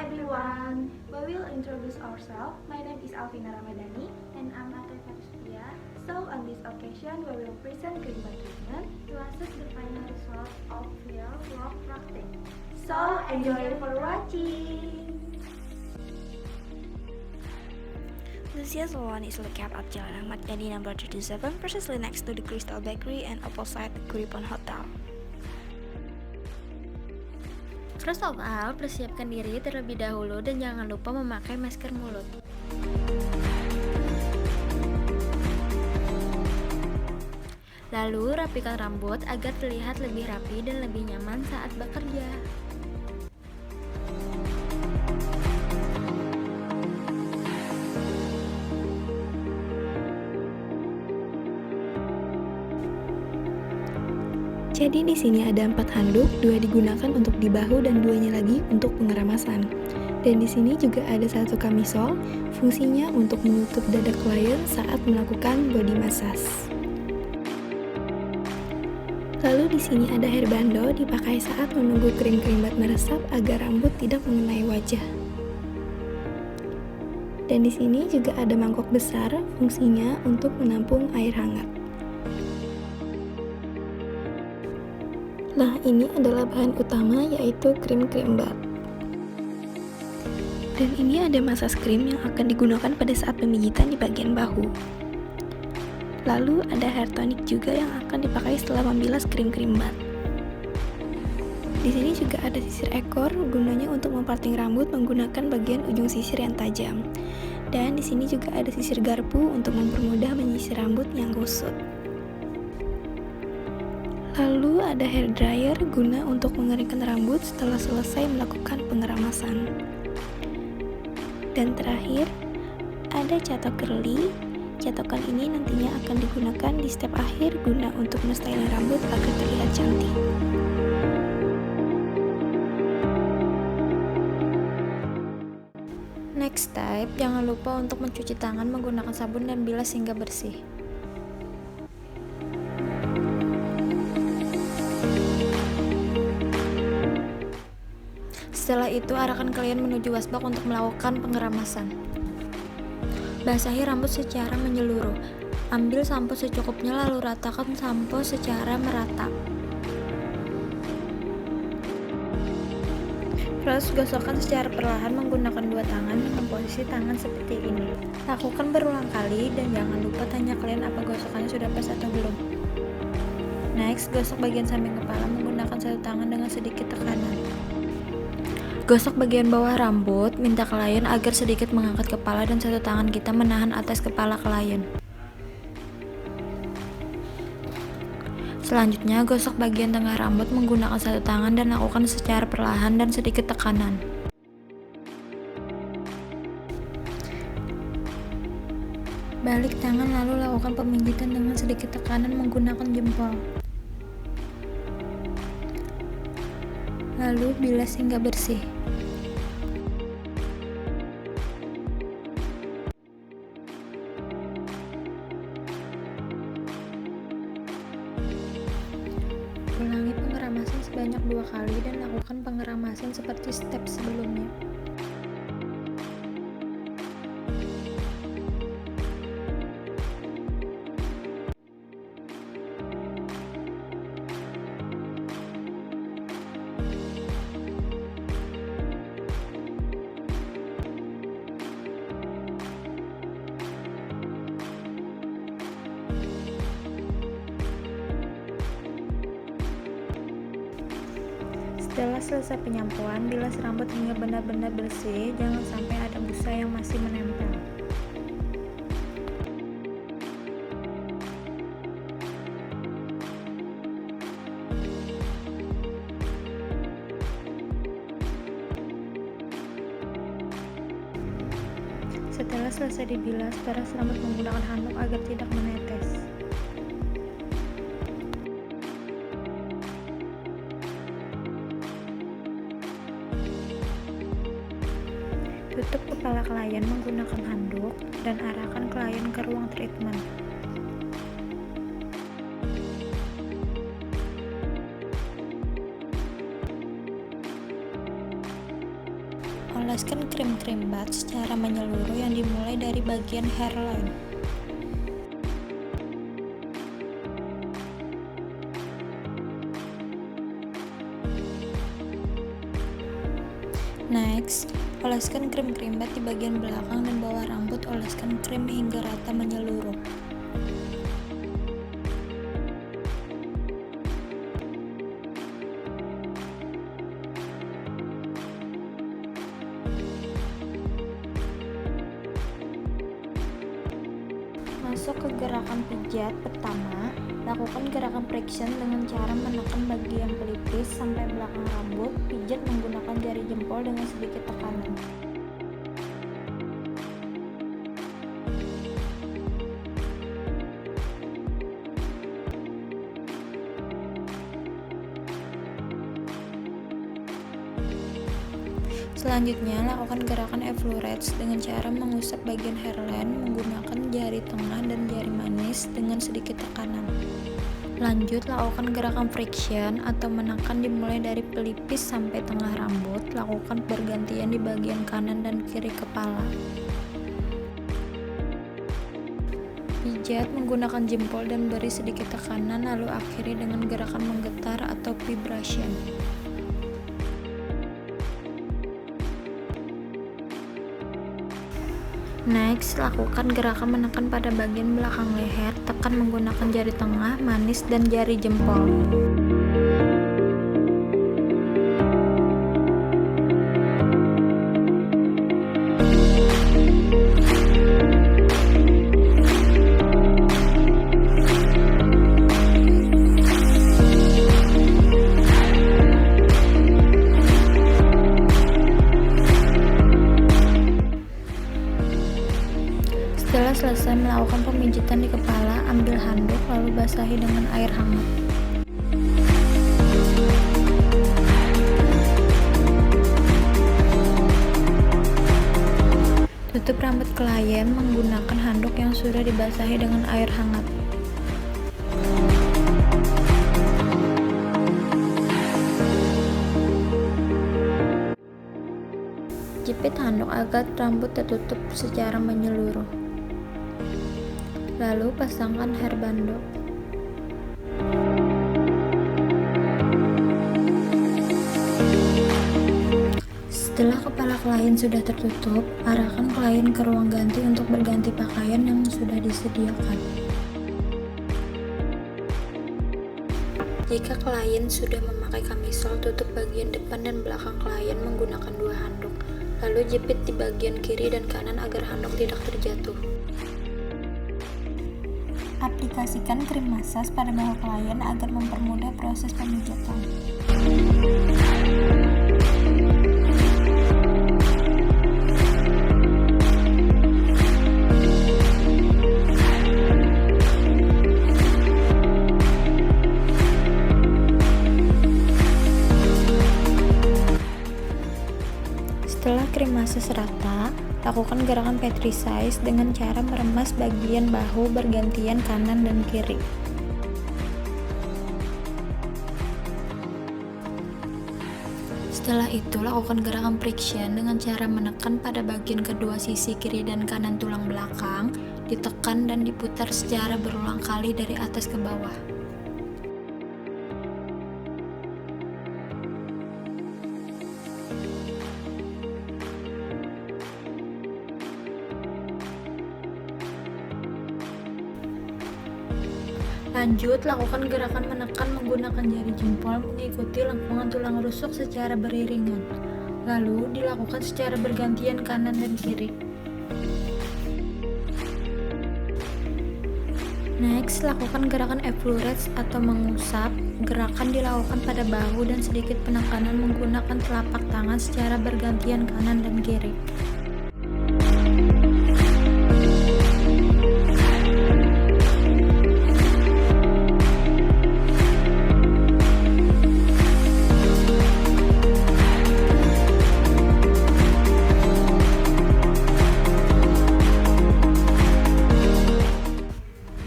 everyone, we will introduce ourselves. My name is Alvina Ramadhani and I'm Atoy Faristia. So on this occasion, we will present clinical treatment to assess the final result of field work practice. So enjoy for watching. Lucia Solon is located at Jalan Ahmad Yani number 37, precisely next to the Crystal Bakery and opposite the Kuripon Hotel. First of all, persiapkan diri terlebih dahulu dan jangan lupa memakai masker mulut. Lalu, rapikan rambut agar terlihat lebih rapi dan lebih nyaman saat bekerja. Jadi di sini ada 4 handuk, 2 digunakan untuk di bahu dan 2-nya lagi untuk pengeramasan. Dan di sini juga ada 1 kamisol, fungsinya untuk menutup dada klien saat melakukan body massage. Lalu di sini ada hairbando dipakai saat menunggu krim bat meresap agar rambut tidak mengenai wajah. Dan di sini juga ada mangkok besar, fungsinya untuk menampung air hangat. Nah, ini adalah bahan utama yaitu krim bat. Dan ini ada massage krim yang akan digunakan pada saat pemijitan di bagian bahu. Lalu ada hair tonic juga yang akan dipakai setelah membilas krim bat. Di sini juga ada sisir ekor, gunanya untuk memparting rambut menggunakan bagian ujung sisir yang tajam. Dan di sini juga ada sisir garpu untuk mempermudah menyisir rambut yang kusut. Lalu ada hair dryer guna untuk mengeringkan rambut setelah selesai melakukan pengeramasan. Dan terakhir, ada catok curly. Catokan ini nantinya akan digunakan di step akhir guna untuk menstyling rambut agar terlihat cantik. Next step, jangan lupa untuk mencuci tangan menggunakan sabun dan bilas hingga bersih. Setelah itu, arahkan klien menuju wasbak untuk melakukan pengeramasan. Basahi rambut secara menyeluruh. Ambil sampo secukupnya lalu ratakan sampo secara merata. Terus gosokkan secara perlahan menggunakan 2 tangan dengan posisi tangan seperti ini. Lakukan berulang kali dan jangan lupa tanya klien apa gosokannya sudah pas atau belum. Next, gosok bagian samping kepala menggunakan 1 tangan dengan sedikit tekanan. Gosok bagian bawah rambut, minta klien agar sedikit mengangkat kepala dan 1 tangan kita menahan atas kepala klien. Selanjutnya, gosok bagian tengah rambut menggunakan 1 tangan dan lakukan secara perlahan dan sedikit tekanan. Balik tangan lalu lakukan pemijitan dengan sedikit tekanan menggunakan jempol. Lalu bilas hingga bersih. Ulangi pengeramasan sebanyak 2 kali dan lakukan pengeramasan seperti step sebelumnya. Setelah selesai penyampuan, bilas rambut hingga benar-benar bersih, jangan sampai ada busa yang masih menempel. Setelah selesai dibilas, peras rambut menggunakan handuk agar tidak menetes. Tutup kepala klien menggunakan handuk dan arahkan klien ke ruang treatment. oleskan krim bat secara menyeluruh yang dimulai dari bagian hairline. Next, oleskan krim bat di bagian belakang dan bawah rambut. Oleskan krim hingga rata menyeluruh. Masuk ke gerakan pijat. Pertama, lakukan gerakan friction dengan cara menekan bagian pelipis sampai belakang rambut. Pijat menggunakan jari jempol dengan sedikit tekanan. Selanjutnya, lakukan gerakan effleurets dengan cara mengusap bagian hairline menggunakan jari tengah dan jari manis dengan sedikit tekanan. Lanjut, lakukan gerakan friction atau menekan dimulai dari pelipis sampai tengah rambut. Lakukan bergantian di bagian kanan dan kiri kepala. Pijat menggunakan jempol dan beri sedikit tekanan, lalu akhiri dengan gerakan menggetar atau vibration. Next, lakukan gerakan menekan pada bagian belakang leher. Tekan menggunakan jari tengah, manis, dan jari jempol. Setelah selesai melakukan pemijitan di kepala, ambil handuk lalu basahi dengan air hangat. Tutup rambut klien menggunakan handuk yang sudah dibasahi dengan air hangat. Jepit handuk agar rambut tertutup secara menyeluruh. Lalu pasangkan hairband. Setelah kepala klien sudah tertutup, arahkan klien ke ruang ganti untuk berganti pakaian yang sudah disediakan. Jika klien sudah memakai kamisol, tutup bagian depan dan belakang klien menggunakan 2 handuk. Lalu jepit di bagian kiri dan kanan agar handuk tidak terjatuh. Aplikasikan krim massage pada bahu klien agar mempermudah proses pemijatan. Setelah krim massage rata, lakukan gerakan petricize dengan cara meremas bagian bahu bergantian kanan dan kiri. Setelah itu, lakukan gerakan friction dengan cara menekan pada bagian kedua sisi kiri dan kanan tulang belakang, ditekan dan diputar secara berulang kali dari atas ke bawah. Lanjut, lakukan gerakan menekan menggunakan jari jempol mengikuti lengkungan tulang rusuk secara beriringan. Lalu, dilakukan secara bergantian kanan dan kiri. Next, lakukan gerakan effleurets atau mengusap. Gerakan dilakukan pada bahu dan sedikit penekanan menggunakan telapak tangan secara bergantian kanan dan kiri.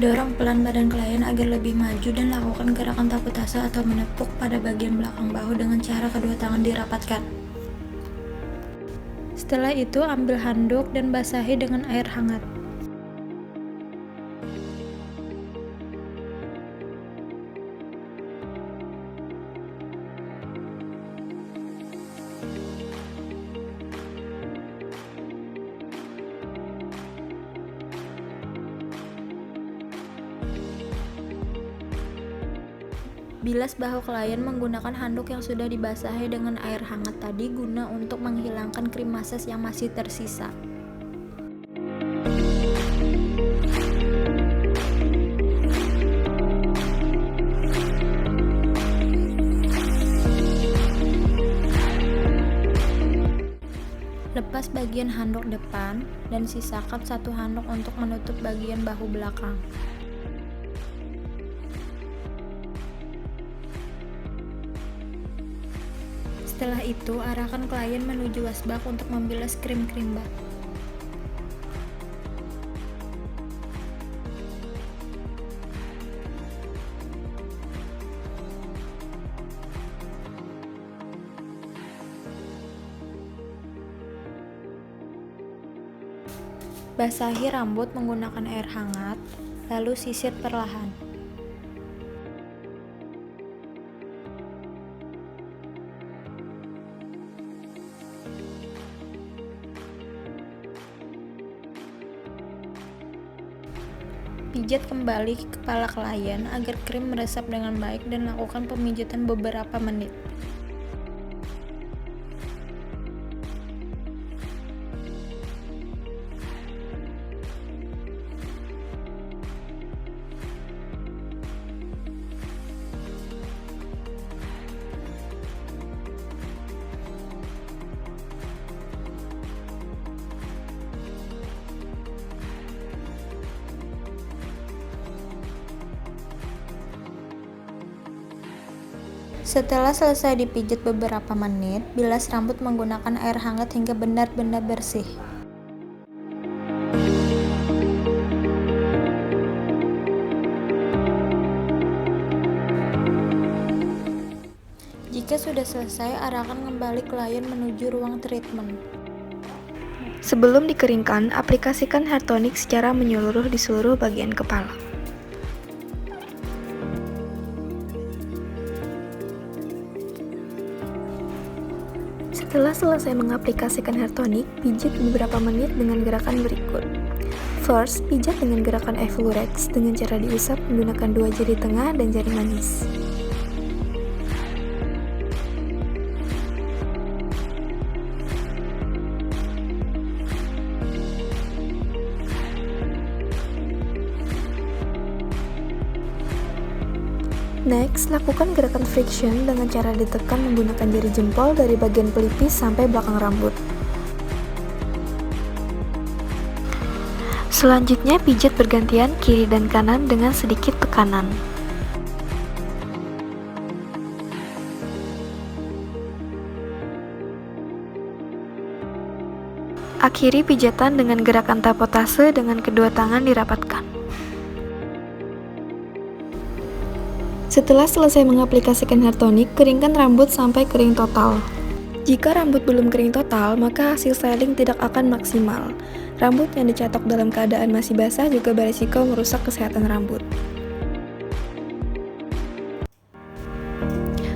Dorong pelan badan klien agar lebih maju dan lakukan gerakan takutase atau menepuk pada bagian belakang bahu dengan cara kedua tangan dirapatkan. Setelah itu ambil handuk dan basahi dengan air hangat. Bilas bahu klien menggunakan handuk yang sudah dibasahi dengan air hangat tadi guna untuk menghilangkan krim massage yang masih tersisa. Lepas bagian handuk depan dan sisakan satu handuk untuk menutup bagian bahu belakang. Setelah itu, arahkan klien menuju wasbak untuk membilas krim-krim bat. Basahi rambut menggunakan air hangat, lalu sisir perlahan. Pijat kembali ke kepala klien agar krim meresap dengan baik dan lakukan pemijatan beberapa menit. Setelah selesai dipijat beberapa menit, bilas rambut menggunakan air hangat hingga benar-benar bersih. Jika sudah selesai, arahkan kembali klien menuju ruang treatment. Sebelum dikeringkan, aplikasikan hair tonic secara menyeluruh di seluruh bagian kepala. Setelah selesai mengaplikasikan hair tonic, pijat beberapa menit dengan gerakan berikut. First, pijat dengan gerakan Evolurex dengan cara diusap menggunakan dua jari tengah dan jari manis. Next, lakukan gerakan friction dengan cara ditekan menggunakan jari jempol dari bagian pelipis sampai belakang rambut. Selanjutnya, pijat bergantian kiri dan kanan dengan sedikit tekanan. Akhiri pijatan dengan gerakan tapotase dengan kedua tangan dirapatkan. Setelah selesai mengaplikasikan hair tonic, keringkan rambut sampai kering total. Jika rambut belum kering total, maka hasil styling tidak akan maksimal. Rambut yang dicatok dalam keadaan masih basah juga berisiko merusak kesehatan rambut.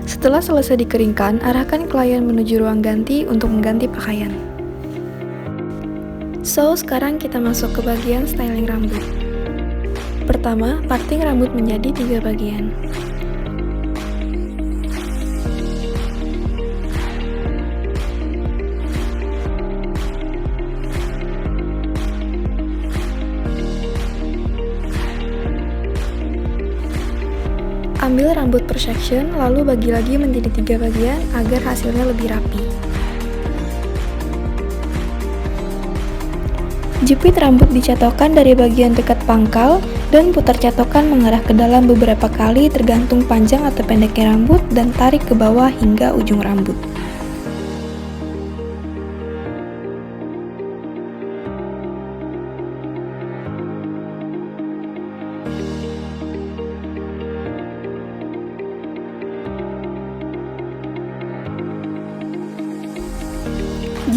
Setelah selesai dikeringkan, arahkan klien menuju ruang ganti untuk mengganti pakaian. So, sekarang kita masuk ke bagian styling rambut. Pertama, parting rambut menjadi 3 bagian. Ambil rambut per section, lalu bagi lagi menjadi 3 bagian agar hasilnya lebih rapi. Jepit rambut dicatokkan dari bagian dekat pangkal dan putar catokan mengarah ke dalam beberapa kali tergantung panjang atau pendeknya rambut dan tarik ke bawah hingga ujung rambut.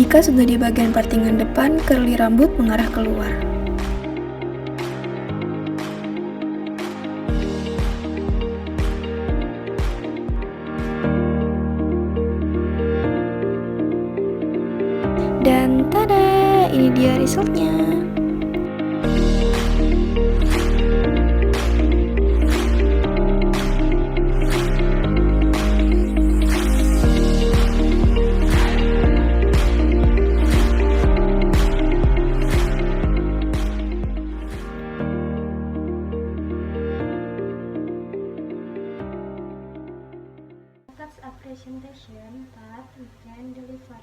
Jika sudah di bagian partingan depan, curly rambut mengarah keluar. Dan tada, ini dia resultnya. That's a presentation that we can deliver.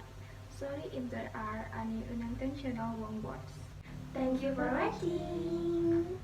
Sorry if there are any unintentional wrong words. Thank you for watching.